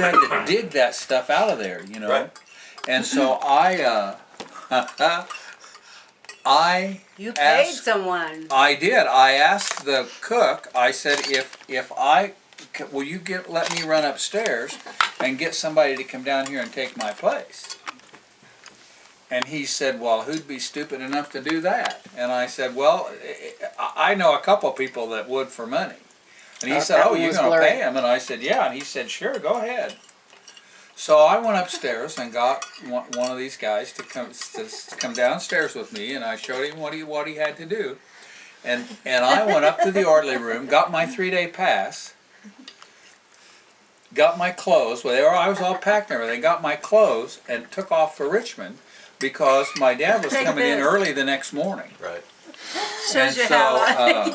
had to dig that stuff out of there, you know. Right. And so I You paid asked, someone. I did. I asked the cook. I said, will you let me run upstairs and get somebody to come down here and take my place? And he said, well, who'd be stupid enough to do that? And I said, well, I know a couple people that would for money. And he said, that oh, one you're was going to blurry. pay him? And I said, yeah. And he said, sure, go ahead. So I went upstairs and got one of these guys to come downstairs with me, and I showed him what he had to do. And I went up to the orderly room, got my 3-day pass, got my clothes. Well, I was all packed and everything. Got my clothes and took off for Richmond because my dad was coming in early the next morning. Right. Shows you so, how.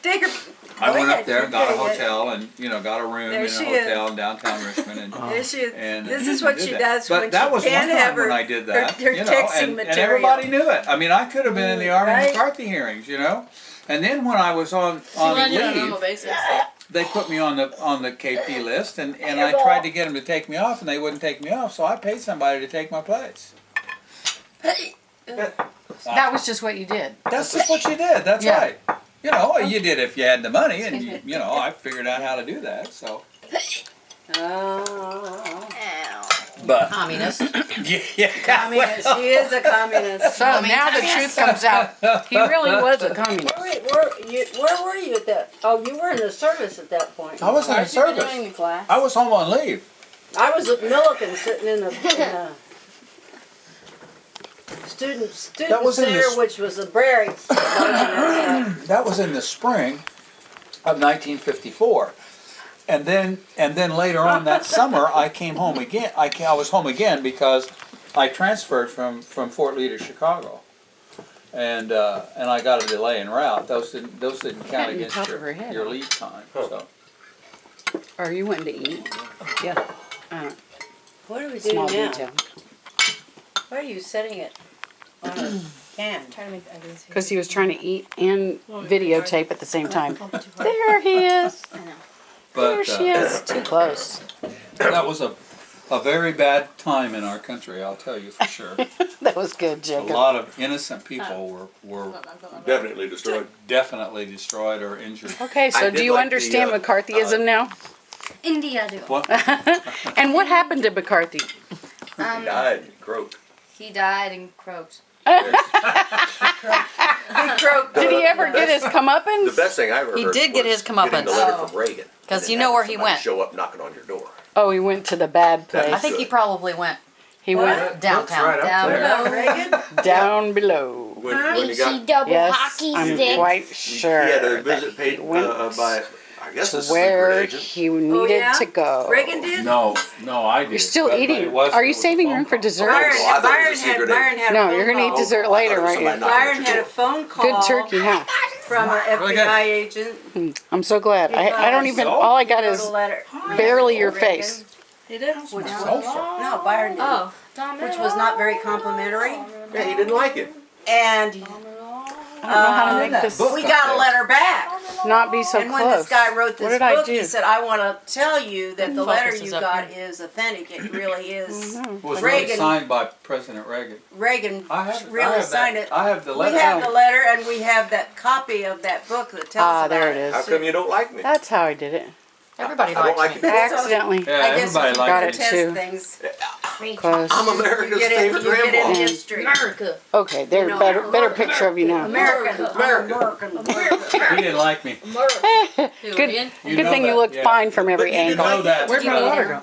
Take her. I went Go up ahead, there, got a you're doing it. hotel, and got a room There in a she hotel in downtown Richmond. And, There she is. and This is what did she that. does But when that she was one can't time have when her, I did that, her texting and material. everybody knew it. I mean, I could have been in the Army Right. McCarthy hearings, And then when I was on leave, basis. they put me on the KP list, and I tried to get them to take me off, and they wouldn't take me off, so I paid somebody to take my place. That was just what you did. That's just what you did. That's Yeah. right. You did if you had the money, and I figured out how to do that. So, Oh. but Communist. yeah, Communist. He is a communist. So now the truth comes out. He really was a communist. Where were you at that? Oh, you were in the service at that point. I was in the service. the class? I was home on leave. I was at Milliken sitting in the student That was in center, the- which was a very That was in the spring of 1954, and then later on that summer I came home again. I was home again because I transferred from Fort Lee to Chicago, and I got a delay in route. Those didn't count in the against top of her head. your leave time. So Are you wanting to eat? Yeah. What are we doing Small now? detail. Why are you setting it on a can? Trying to make the ugly Because he was trying to eat and videotape at the same time. There he is. There but she is. Too close. that was a very bad time in our country. I'll tell you for sure. That was good, A Jacob. lot of innocent people were Definitely destroyed. definitely destroyed or injured. Okay, I so did do you like understand the, McCarthyism now? India do. What? And what happened to McCarthy? He died, croaked. He died and croaked. Did he ever get his The comeuppance? best thing I ever He heard did get was his comeuppance. getting the letter Oh. from Reagan. 'Cause and you then know where having he somebody went. Show up knocking on your door. Oh, he went to the bad I place. think he probably went He went downtown. right up down there. below. Reagan? down below. When he got, double Yes, hockey I'm stick. quite he sure had a that visit he paid went by, I guess, to a secret where agent. he needed yeah? to go. Reagan did? No, I did. You're still but eating. it was- Are it you was a saving phone room for call. dessert? Byron, Oh, I thought it was a Byron, had, secret Byron had a No, phone you're gonna call. eat dessert I thought later, it was aren't somebody you? knocking Byron at had your a phone call Good turkey, huh? from an Really FBI good. agent. I'm so glad. I don't even. All I got Wrote is a letter. barely your Reagan. face. He did? Which So no, Byron did. Oh. Which was not very complimentary. Yeah, he didn't like it. And I don't know how to make this book we up got a there. letter back. not be so And when close. this guy wrote What this did I book, do? he said, I want to tell you that the letter Focus is you up got here. is authentic. It really is. It was really Reagan. signed by President Reagan. Reagan I have really signed it. I have the We letter. have the letter and we have that copy of that book that tells Ah, about there it it. is. How come you don't like me? That's how I did it. Everybody I don't likes like me. it. Accidentally. Yeah, I guess everybody if you got liked it it. test too. things, Close. I'm you America's get it, favorite you get it in grandma. history. America. Okay, there. You know, Better picture of you now. American. America. He didn't like me. Good. You Good know thing you that, look yeah. fine from every But you angle. know that. Where'd my water go?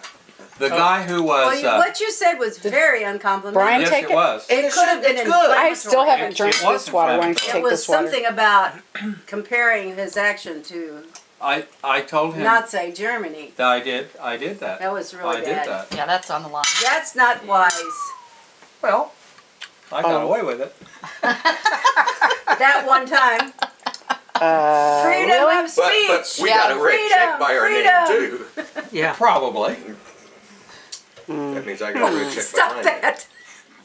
The guy who Well, was. what you said was very Brian, uncomplimentary. yes, take it it? was. It could have been It's good. I still inflammatory. haven't drank It was this water. Why don't you inflammatory. take It was this water? something about comparing his action to I told him Nazi Germany. that I did that. That was really I did bad. that. Yeah, that's on the line. That's not wise. Well, I got Oh. away with it. That one time. Freedom really? of speech. But we Yeah, got a red freedom, check by our freedom. name, too. Yeah, probably. That means I got a red check Stop by my name. that.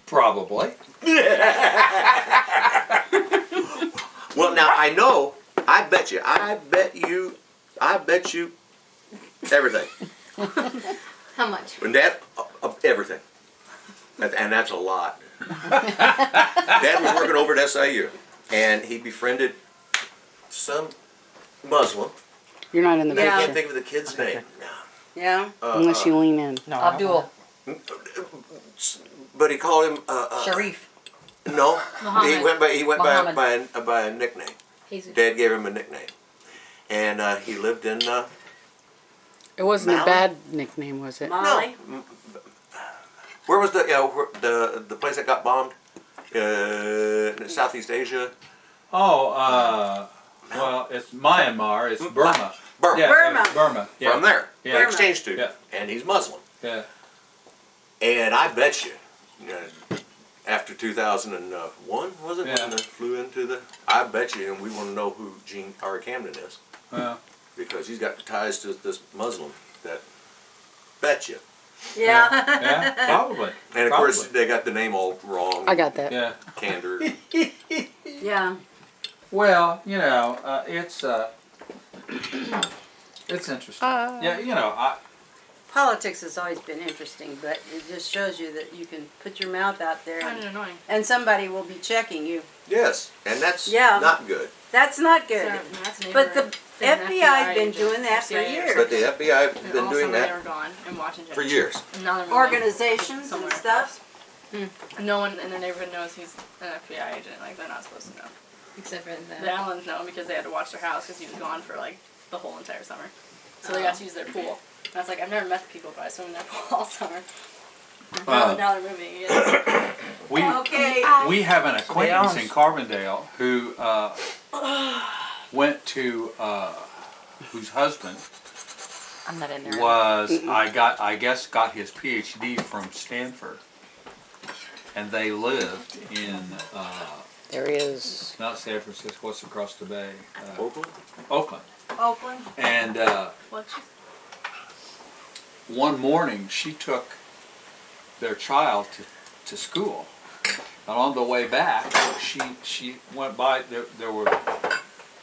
Probably. Well, now, I know, I bet you everything. How much? And Dad, everything. And that's a lot. Dad was working over at SIU, and he befriended some Muslim. You're not in the I Yeah. can't picture think of the kid's name. Yeah. unless you lean in. No, I don't Abdul. But he called him. Sharif. No, Muhammad. he went Muhammad. by a nickname. Jesus. Dad gave him a nickname, and he lived in. It wasn't a Molly? bad nickname, was it? Molly. Where was the place that got bombed? In Southeast Asia. Oh, well, it's Myanmar. It's Burma. Burma. Yeah, Burma. it's Burma. Yeah. From there. Yeah. An exchange student. And he's Muslim. Yeah. And I bet you, after 2001, was it, Yeah. when they flew into the... I bet you, and we want to know who Gene R. Camden is, Well, because he's got ties to this Muslim that... Bet you. Yeah. yeah, probably. And of course, Probably. they got the name all wrong. I got that. Yeah. Candor. Yeah. Well, it's interesting. Yeah, Politics has always been interesting, but it just shows you that you can put your mouth out there Kind of annoying. and somebody will be checking you. Yes, and that's Yeah. not good. That's not good. But the FBI's been agent. doing that for CIA. years. But the FBI have And been all doing summer they that were gone and watching for Jack. years. And now they're moving Organizations and somewhere stuff. else. No one in the neighborhood knows he's an FBI agent. Like, they're not supposed to know. Except for The the. Allens know because they had to watch their house because he was gone for, like, the whole entire summer. So they got to use their pool. And I was like, I've never met the people, but I swim in their pool all summer. Now they're moving again. Okay. we have an acquaintance in honest. Carbondale who went to whose husband I'm not in there. was I guess got his PhD from Stanford, and they lived in There he is. not San Francisco. What's across the bay? Oakland? Oakland. Oakland. And What? one morning she took their child to school, and on the way back she went by there were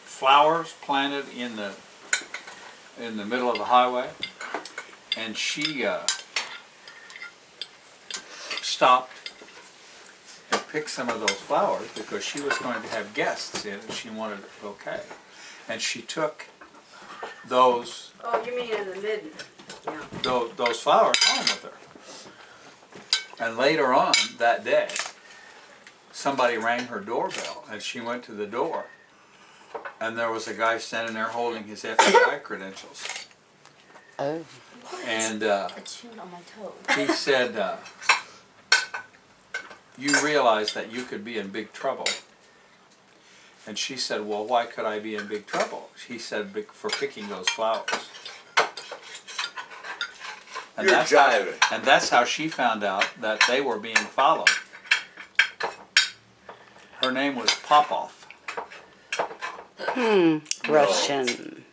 flowers planted in the middle of the highway, and she stopped and picked some of those flowers because she was going to have guests in and she wanted a bouquet, and she took those Oh, you mean in the mid? Yeah. those flowers home with her. And later on that day, somebody rang her doorbell, and she went to the door, and there was a guy standing there holding his FBI credentials. Oh. And I chewed on my toe. he said, "You realize that you could be in big trouble." And she said, "Well, why could I be in big trouble?" He said, "For picking those flowers." And You're that's jiving. And that's how she found out that they were being followed. Her name was Popov. Russian.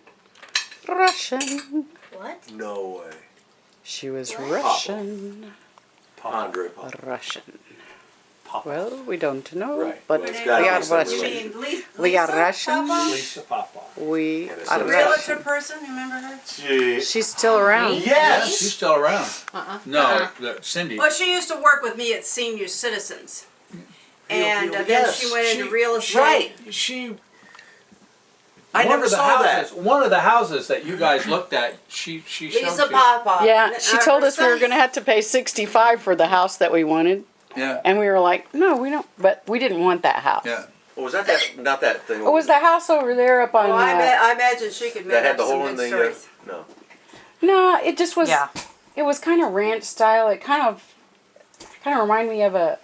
Russian. What? No way. She was Russian. Andre Popov. Russian. Popov. Well, we don't know, Right. but Well, it's we gotta be are some Russian. You relation. mean Lisa? We are Lisa Russian. Popov? Lisa Popov. We And it's are a Realtor Russian. person, remember her? She's still around. Yeah, she's still around. No, Cindy. Well, she used to work with me at Senior Citizens. And then yes, she went into she- real estate. Right. She. I one never of the saw that. houses, One of the houses that you guys looked at, she showed Lisa you. Popov. Yeah, she told us we were going to have to pay $65 for the house that we wanted, Yeah, and we were like, no, we don't. But we didn't want that house. yeah. Well, was that not that thing? It was the house over there up on. Oh, I imagine she could make that had up the some hole in good the. stories. No. No, it just was. Yeah. It was kind of ranch style. It kind of reminded me of a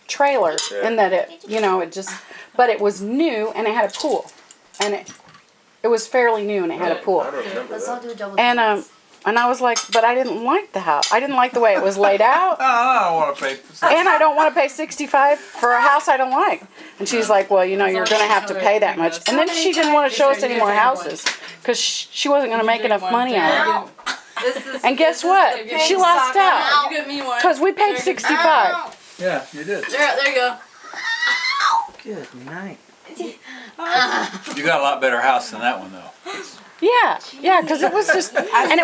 trailer Yeah. in that it just, but it was new and it had a pool, and it was fairly new and it had a pool. I don't remember Let's all that. do a double And dance. and I was like, but I didn't like the house. I didn't like the way it was laid out. I don't want to pay. And I don't want to pay $65 for a house I don't like. And she's like, well, you're going to have to pay that much. And then she didn't want to show us any more houses because she wasn't going to make enough money on it. And guess what? She lost out You get me one. because we paid $65. Yeah, you did. There you go. Good night. You got a lot better house than that one though. Yeah, because it was just, and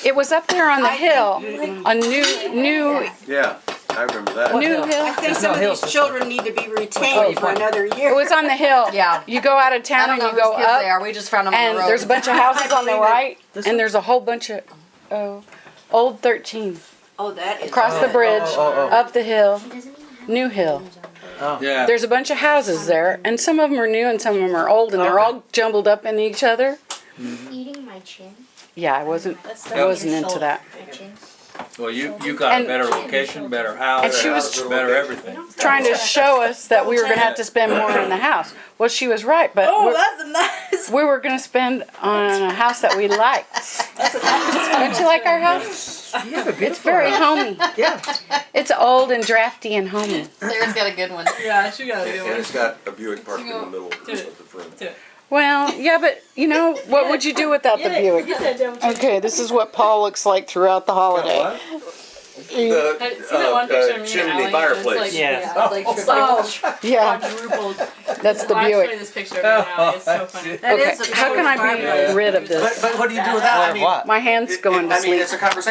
it was up there on the hill, a new Yeah, I remember that. hill. I think some of these children need to be retained for another year. It was on the hill. Yeah. You go out of I town don't and know you go whose kids they up, are. We just found them on and the road. there's a bunch of houses on the right, and there's a whole bunch of old 13 Oh, that is. across the good. bridge, up the hill, New Hill. Yeah. There's a bunch of houses there, and some of them are new and some of them are old, and they're all jumbled up in each other. Eating my chin. Yeah, I wasn't into that. My chin. Well, you got a And- better location, better house, And she was better everything. trying to show us that we were going to have to spend more in the house. Well, she was right, but Oh, that's a nice. we were going to spend on a house that we liked. Don't you like our house? It's very homey. Yeah. It's old and drafty and homey. Sarah's got a good one. Yeah, she got a good And one. it's got a Buick parked in the middle of the Do it. front. Do it. Well, yeah, but you know, what would you do without the Buick? Get that down. Okay, this is what Paul looks like throughout the holiday. See that one picture of me and chimney Allie? It's fireplace. like, Yeah. like triple, Yeah, quadrupled. that's the I'll show you Buick. this picture of me and Allie. It's so funny. That Okay, is a how can I be rid of this? But what do you do with that? I mean, My hand's going to I mean, sleep. it's a conversation.